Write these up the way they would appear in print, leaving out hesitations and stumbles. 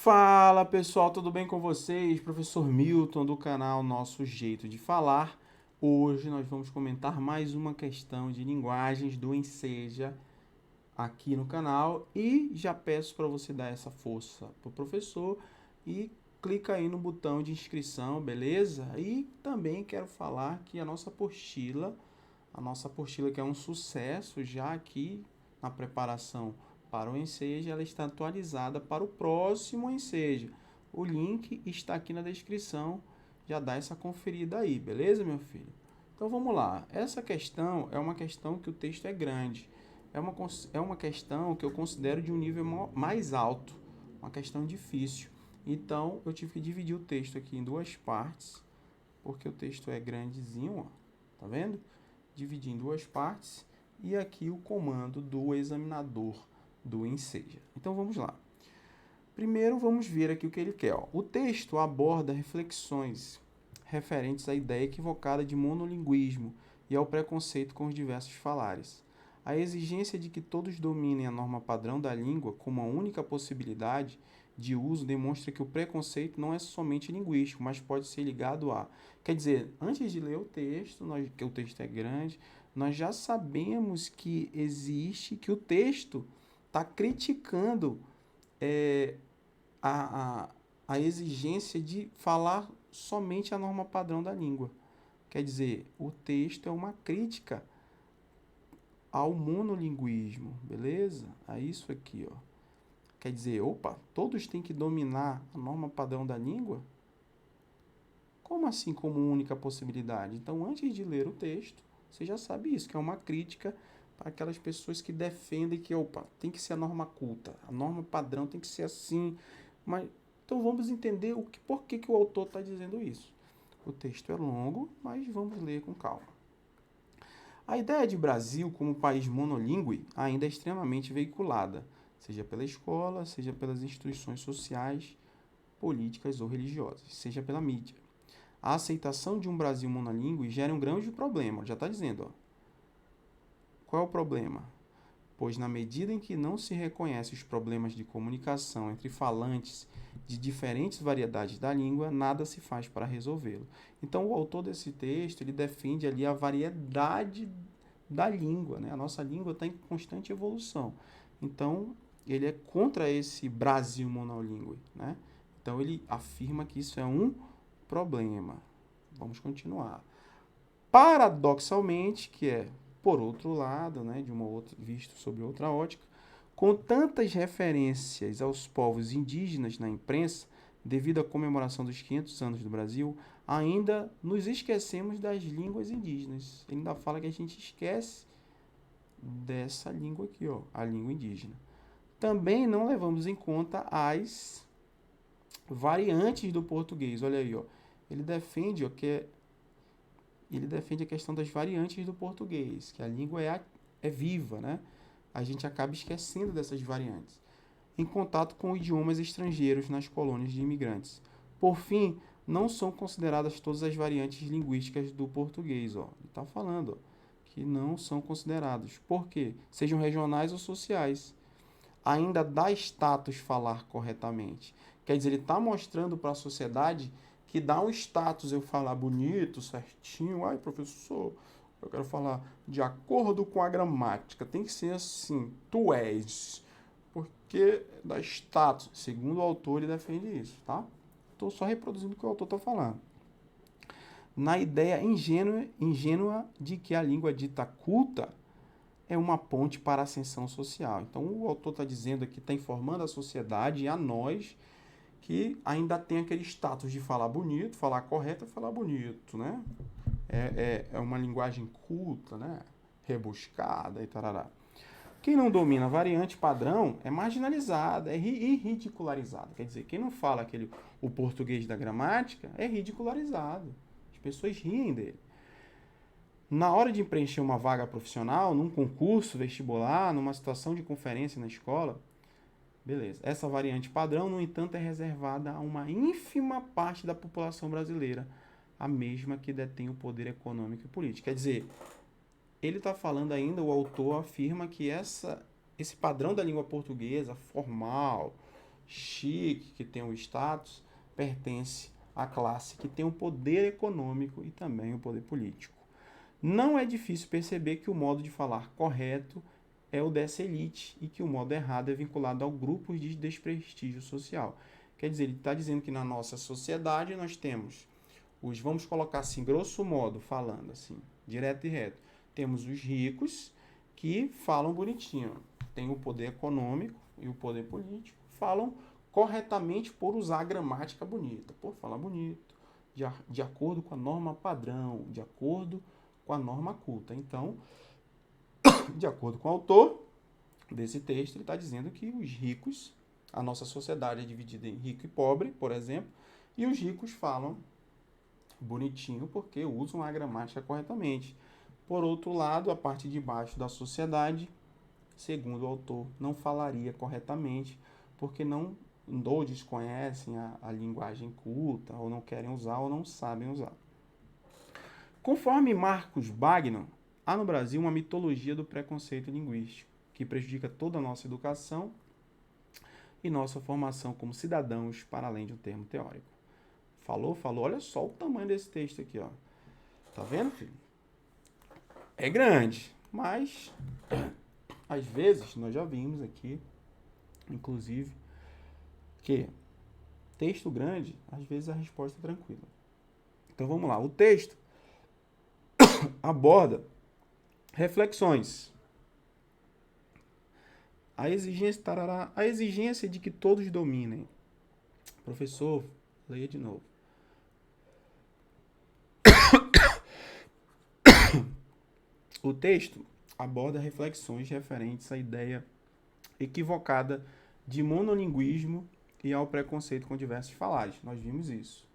Fala pessoal, tudo bem com vocês? Professor Milton do canal Nosso Jeito de Falar. Hoje nós vamos comentar mais uma questão de linguagens do Enseja aqui no canal e já peço para você dar essa força pro professor e clica aí no botão de inscrição, beleza? E também quero falar que a nossa apostila que é um sucesso já aqui na preparação para o Enseja, ela está atualizada para o próximo Enseja. O link está aqui na descrição, já dá essa conferida aí, beleza, meu filho? Então vamos lá. Essa questão é uma questão que o texto é grande. É uma questão que eu considero de um nível mais alto, uma questão difícil. Então eu tive que dividir o texto aqui em duas partes, porque o texto é grandezinho, ó. Tá vendo? Dividir em duas partes e aqui o comando do examinador do Enseja. Então vamos lá. Primeiro vamos ver aqui o que ele quer. Ó. O texto aborda reflexões referentes à ideia equivocada de monolinguismo e ao preconceito com os diversos falares. A exigência de que todos dominem a norma padrão da língua como a única possibilidade de uso demonstra que o preconceito não é somente linguístico, mas pode ser ligado a... Quer dizer, antes de ler o texto, que o texto é grande, nós já sabemos que existe, que o texto está criticando é, a, a, a exigência de falar somente a norma padrão da língua. Quer dizer, o texto é uma crítica ao monolinguismo, beleza? É isso aqui, ó. Quer dizer, opa, todos têm que dominar a norma padrão da língua? Como assim como única possibilidade? Então, antes de ler o texto, você já sabe isso, que é uma crítica para aquelas pessoas que defendem que, opa, tem que ser a norma culta, a norma padrão tem que ser assim. Mas, então vamos entender por que o autor está dizendo isso. O texto é longo, mas vamos ler com calma. A ideia de Brasil como país monolíngue ainda é extremamente veiculada, seja pela escola, seja pelas instituições sociais, políticas ou religiosas, seja pela mídia. A aceitação de um Brasil monolíngue gera um grande problema, já está dizendo. Ó. Qual é o problema? Pois na medida em que não se reconhece os problemas de comunicação entre falantes de diferentes variedades da língua, nada se faz para resolvê-lo. Então, o autor desse texto, ele defende ali a variedade da língua, né? A nossa língua está em constante evolução. Então, ele é contra esse Brasil monolíngue, né? Então, ele afirma que isso é um problema. Vamos continuar. Paradoxalmente, que é por outro lado, né, visto sob outra ótica, com tantas referências aos povos indígenas na imprensa, devido à comemoração dos 500 anos do Brasil, ainda nos esquecemos das línguas indígenas. Ele ainda fala que a gente esquece dessa língua aqui, ó, a língua indígena. Também não levamos em conta as variantes do português. Olha aí, ó. Ele defende, ó, ele defende a questão das variantes do português, que a língua é viva, né? A gente acaba esquecendo dessas variantes, em contato com idiomas estrangeiros nas colônias de imigrantes. Por fim, não são consideradas todas as variantes linguísticas do português. Ó. Ele está falando que não são considerados. Por quê? Sejam regionais ou sociais. Ainda dá status falar corretamente. Quer dizer, ele está mostrando para a sociedade que dá um status eu falar bonito, certinho. Ai, professor, eu quero falar de acordo com a gramática. Tem que ser assim, tu és. Porque dá status. Segundo o autor, ele defende isso, tá? Estou só reproduzindo o que o autor está falando. Na ideia ingênua de que a língua dita culta é uma ponte para a ascensão social. Então, o autor está dizendo aqui, está informando a sociedade e a nós que ainda tem aquele status de falar bonito, falar correto e falar bonito, né? É uma linguagem culta, né? Rebuscada e tarará. Quem não domina a variante padrão é marginalizado, é ridicularizado. Quer dizer, quem não fala o português da gramática é ridicularizado. As pessoas riem dele. Na hora de preencher uma vaga profissional, num concurso vestibular, numa situação de conferência na escola, beleza. Essa variante padrão, no entanto, é reservada a uma ínfima parte da população brasileira, a mesma que detém o poder econômico e político. Quer dizer, ele está falando ainda, o autor afirma que esse padrão da língua portuguesa, formal, chique, que tem o status, pertence à classe que tem o poder econômico e também o poder político. Não é difícil perceber que o modo de falar correto é o dessa elite e que o modo errado é vinculado ao grupo de desprestígio social. Quer dizer, ele está dizendo que na nossa sociedade nós temos os, vamos colocar assim, grosso modo, falando assim, direto e reto, temos os ricos que falam bonitinho, tem o poder econômico e o poder político, falam corretamente por usar a gramática bonita, por falar bonito, de acordo com a norma padrão, de acordo com a norma culta. Então, de acordo com o autor desse texto, ele está dizendo que os ricos, a nossa sociedade é dividida em rico e pobre, por exemplo, e os ricos falam bonitinho porque usam a gramática corretamente. Por outro lado, a parte de baixo da sociedade, segundo o autor, não falaria corretamente porque não ou desconhecem a linguagem culta, ou não querem usar, ou não sabem usar. Conforme Marcos Bagno, há no Brasil uma mitologia do preconceito linguístico, que prejudica toda a nossa educação e nossa formação como cidadãos, para além de um termo teórico. Falou, olha só o tamanho desse texto aqui, ó. Tá vendo, filho? É grande, mas às vezes nós já vimos aqui, inclusive, que texto grande, às vezes a resposta é tranquila. Então vamos lá, o texto aborda reflexões. A exigência de que todos dominem. Professor, leia de novo. O texto aborda reflexões referentes à ideia equivocada de monolinguismo e ao preconceito com diversos falares. Nós vimos isso.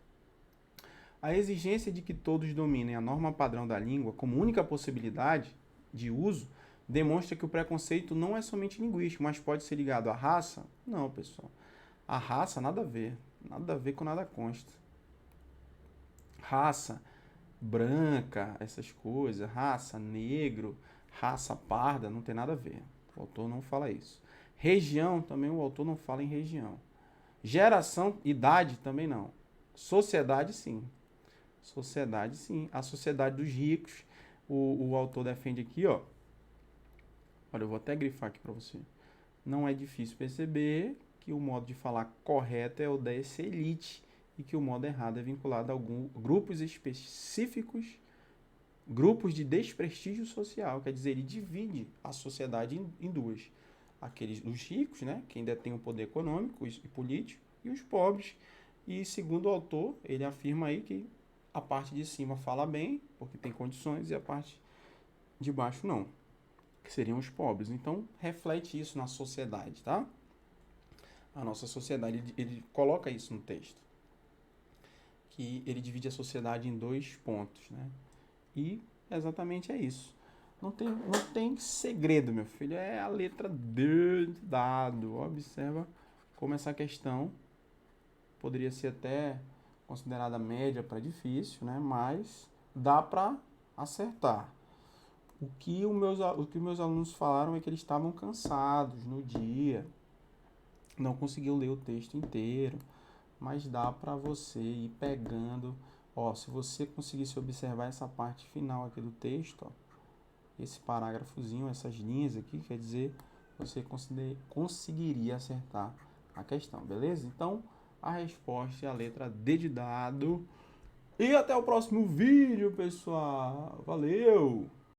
A exigência de que todos dominem a norma padrão da língua como única possibilidade de uso demonstra que o preconceito não é somente linguístico, mas pode ser ligado à raça? Não, pessoal. A raça, nada a ver com nada consta. Raça branca, essas coisas, raça negro, raça parda, não tem nada a ver. O autor não fala isso. Região, também o autor não fala em região. Geração, idade, também não. Sociedade, sim. Sociedade, sim. A sociedade dos ricos, o autor defende aqui, ó. Olha, eu vou até grifar aqui para você. Não é difícil perceber que o modo de falar correto é o dessa elite e que o modo errado é vinculado a alguns grupos específicos, grupos de desprestígio social. Quer dizer, ele divide a sociedade em duas. Aqueles, os ricos, né, que ainda têm o poder econômico e político, e os pobres. E segundo o autor, ele afirma aí que a parte de cima fala bem, porque tem condições, e a parte de baixo não, que seriam os pobres. Então, reflete isso na sociedade, tá? A nossa sociedade, ele coloca isso no texto, que ele divide a sociedade em dois pontos, né? E exatamente é isso. Não tem segredo, meu filho. É a letra D de dado. Observa como essa questão poderia ser até considerada média para difícil, né? Mas dá para acertar. O que meus alunos falaram é que eles estavam cansados no dia, não conseguiu ler o texto inteiro, mas dá para você ir pegando. Ó, se você conseguisse observar essa parte final aqui do texto, ó, esse parágrafozinho, essas linhas aqui, quer dizer, você conseguiria acertar a questão, beleza? Então, a resposta é a letra D de dado. E até o próximo vídeo, pessoal. Valeu!